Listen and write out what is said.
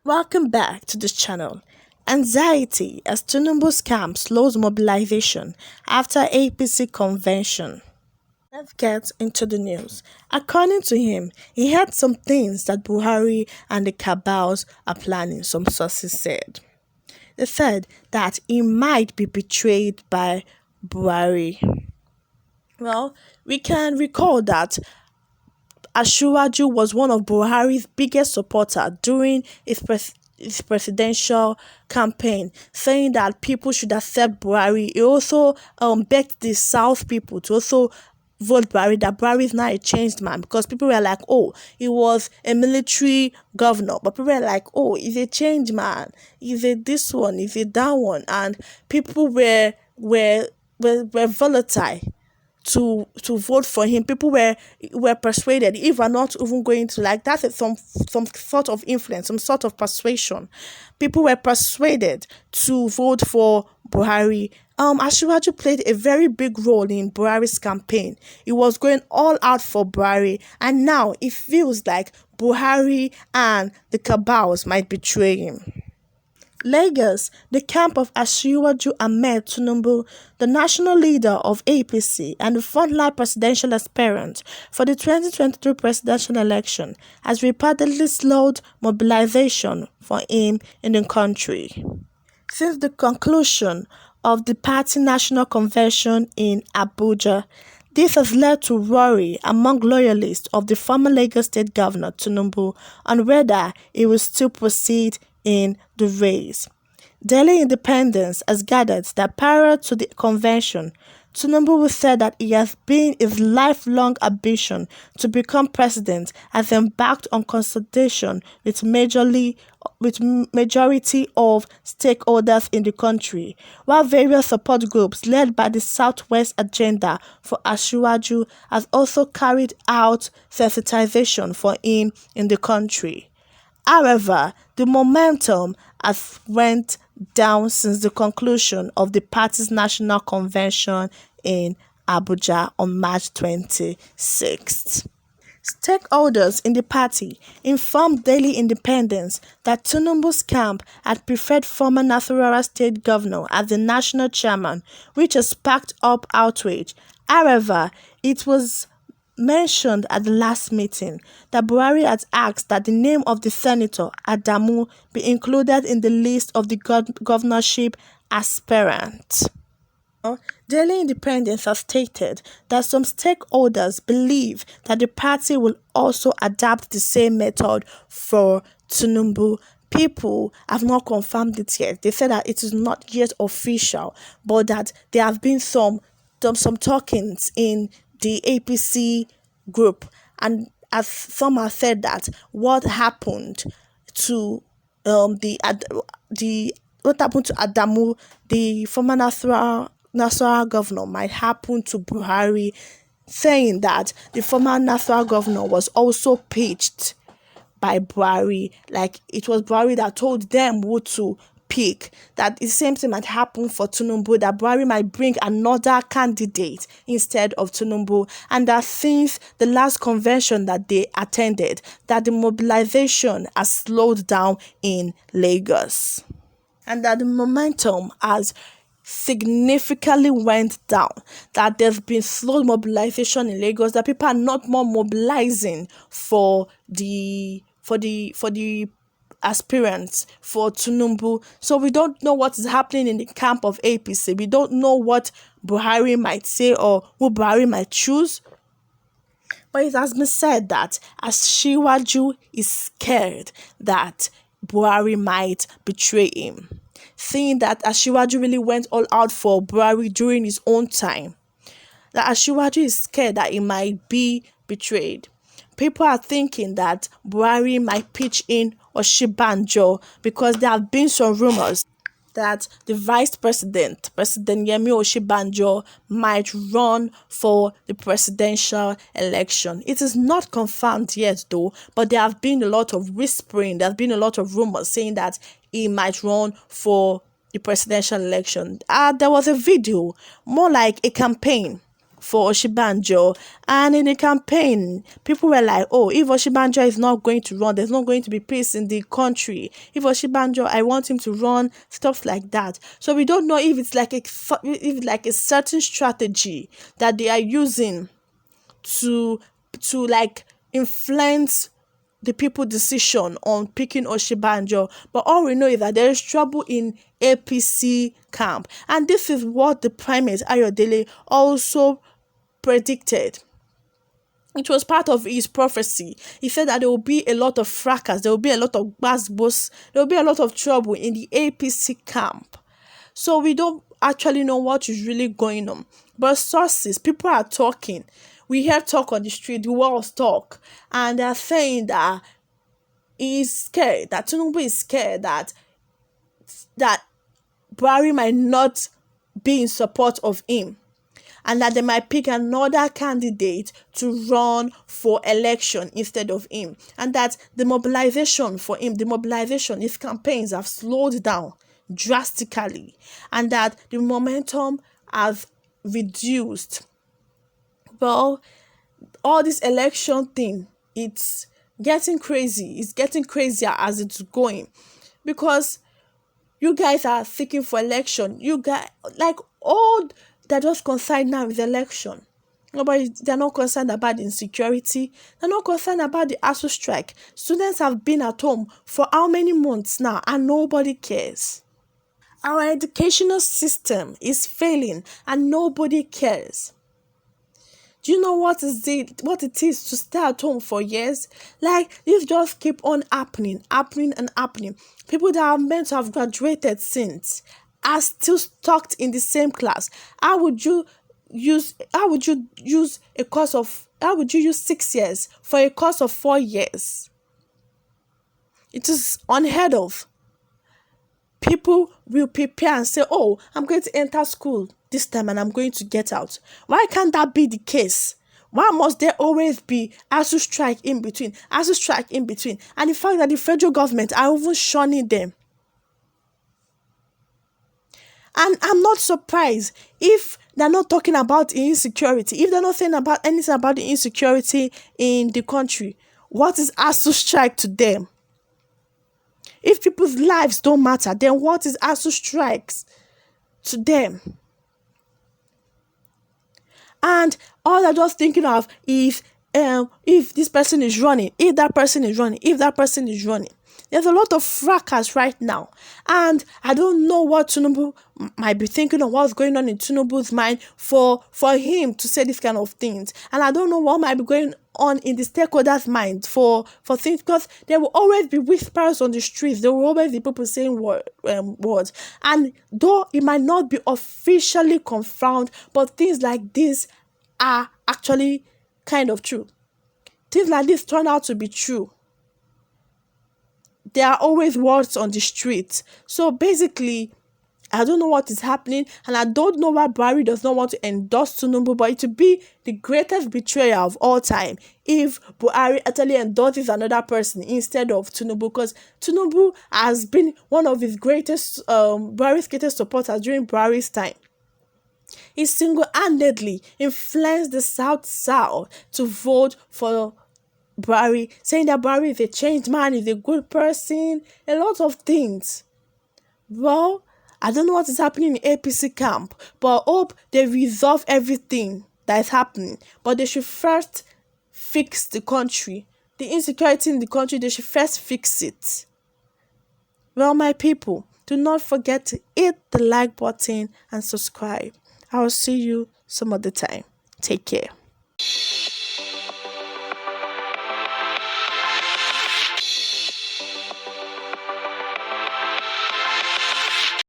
Welcome back to this channel. Anxiety as Tinubu's camp slows mobilization after APC convention. Let's get into the news. According to him, he had some things that Buhari and the cabals are planning, some sources said. They said that he might be betrayed by Buhari. Well, we can recall that Asiwaju was one of Buhari's biggest supporters during his presidential campaign, saying that people should accept Buhari. He also begged the South people to also vote Buhari, that Buhari is not a changed man, because people were like, oh, he was a military governor, but people were like, oh, he's a changed man, he's a this one, he's a that one, and people were volatile to vote for him. People were persuaded, if we're not even going to, like, that's some sort of influence, some sort of persuasion. People were persuaded to vote for Buhari. Asiwaju played a very big role in Buhari's campaign. He was going all out for Buhari, and now it feels like Buhari and the cabals might betray him. Lagos, the camp of Asiwaju Ahmed Tinubu, the national leader of APC and the frontline presidential aspirant for the 2023 presidential election, has reportedly slowed mobilization for him in the country. Since the conclusion of the party national convention in Abuja, this has led to worry among loyalists of the former Lagos State Governor Tinubu on whether he will still proceed in the race. Daily Independence has gathered that prior to the convention, Tinubu said that it has been his lifelong ambition to become president, has embarked on consultation with majority of stakeholders in the country, while various support groups led by the Southwest Agenda for Asiwaju has also carried out sensitization for him in the country. However, the momentum has went down since the conclusion of the party's national convention in Abuja on March 26th. Stakeholders in the party informed Daily Independence that Tinubu's camp had preferred former Nasarawa State Governor as the national chairman, which has sparked up outrage. However, it was mentioned at the last meeting that Buhari had asked that the name of the senator, Adamu, be included in the list of the governorship aspirants. Daily Independence has stated that some stakeholders believe that the party will also adapt the same method for Tinubu. People have not confirmed it yet. They said that it is not yet official, but that there have been some talkings in the APC group, and as some have said that what happened to Adamu, the former Nasarawa governor, might happen to Buhari, saying that the former Nasarawa governor was also pitched by Buhari, like it was Buhari that told them who to pick, that the same thing might happen for Tinubu, that Buhari might bring another candidate instead of Tinubu, and that since the last convention that they attended, that the mobilization has slowed down in Lagos, and that the momentum has significantly went down, that there's been slow mobilization in Lagos, that people are not more mobilizing for the aspirants for Tinubu. So we don't know what is happening in the camp of APC. We don't know what Buhari might say or who Buhari might choose. But it has been said that Asiwaju is scared that Buhari might betray him, seeing that Asiwaju really went all out for Buhari during his own time. That Asiwaju is scared that he might be betrayed. People are thinking that Buhari might pitch in Oshibanjo, because there have been some rumors that the vice president, President Yemi Oshibanjo, might run for the presidential election. It is not confirmed yet though, but there have been a lot of whispering, there have been a lot of rumors saying that he might run for the presidential election. There was a video, more like a campaign, for Oshibanjo. And in the campaign, people were like, oh, if Oshibanjo is not going to run, there's not going to be peace in the country. If Oshibanjo, I want him to run, stuff like that. So we don't know if it's like a certain strategy that they are using to like influence the people decision on picking Oshibanjo. But all we know is that there is trouble in APC camp, and this is what the primate Ayodele also predicted. It was part of his prophecy. He said that there will be a lot of fracas, there will be a lot of basbos, there will be a lot of trouble in the APC camp. So we don't actually know what is really going on. But sources, people are talking. We hear talk on the street, the walls talk, and they're saying that he's scared, that Tinubu is scared that Buhari might not be in support of him, and that they might pick another candidate to run for election instead of him, and that the mobilization for him, his campaigns have slowed down drastically, and that the momentum has reduced. Well, all this election thing, it's getting crazy. It's getting crazier as it's going, because you guys are seeking for election. You guys, like, all they're just concerned now with election. They're not concerned about the insecurity. They're not concerned about the ASU strike. Students have been at home for how many months now, and nobody cares. Our educational system is failing, and nobody cares. Do you know what it is to stay at home for years? Like, this just keep on happening. People that are meant to have graduated since are still stuck in the same class. How would you use 6 years for a course of 4 years? It is unheard of. People will prepare and say, oh, I'm going to enter school this time and I'm going to get out. Why can't that be the case? Why must there always be ASU strike in between? And the fact that the federal government are even shunning them. And I'm not surprised if they're not talking about insecurity, if they're not saying about anything about the insecurity in the country. What is ASU strike to them? If people's lives don't matter, then what is ASU strikes to them? And all they're just thinking of is if this person is running, if that person is running. There's a lot of fracas right now. And I don't know what Tinubu might be thinking of, what's going on in Tinubu's mind for him to say these kind of things. And I don't know what might be going on in the stakeholders' mind for things, because there will always be whispers on the streets. There will always be people saying words. And though it might not be officially confirmed, but things like this are actually kind of true. Things like this turn out to be true. There are always words on the street. So basically, I don't know what is happening, and I don't know why Buhari does not want to endorse Tinubu, but it would be the greatest betrayal of all time if Buhari actually endorses another person instead of Tinubu, because Tinubu has been one of his greatest, Buhari's greatest supporters during Buhari's time. He single-handedly influenced the South to vote for Buhari, saying that Buhari is a changed man, is a good person, a lot of things. Well, I don't know what is happening in APC camp, but I hope they resolve everything that is happening. But they should first fix the country. The insecurity in the country, they should first fix it. Well, my people, do not forget to hit the like button and subscribe. I will see you some other time. Take care.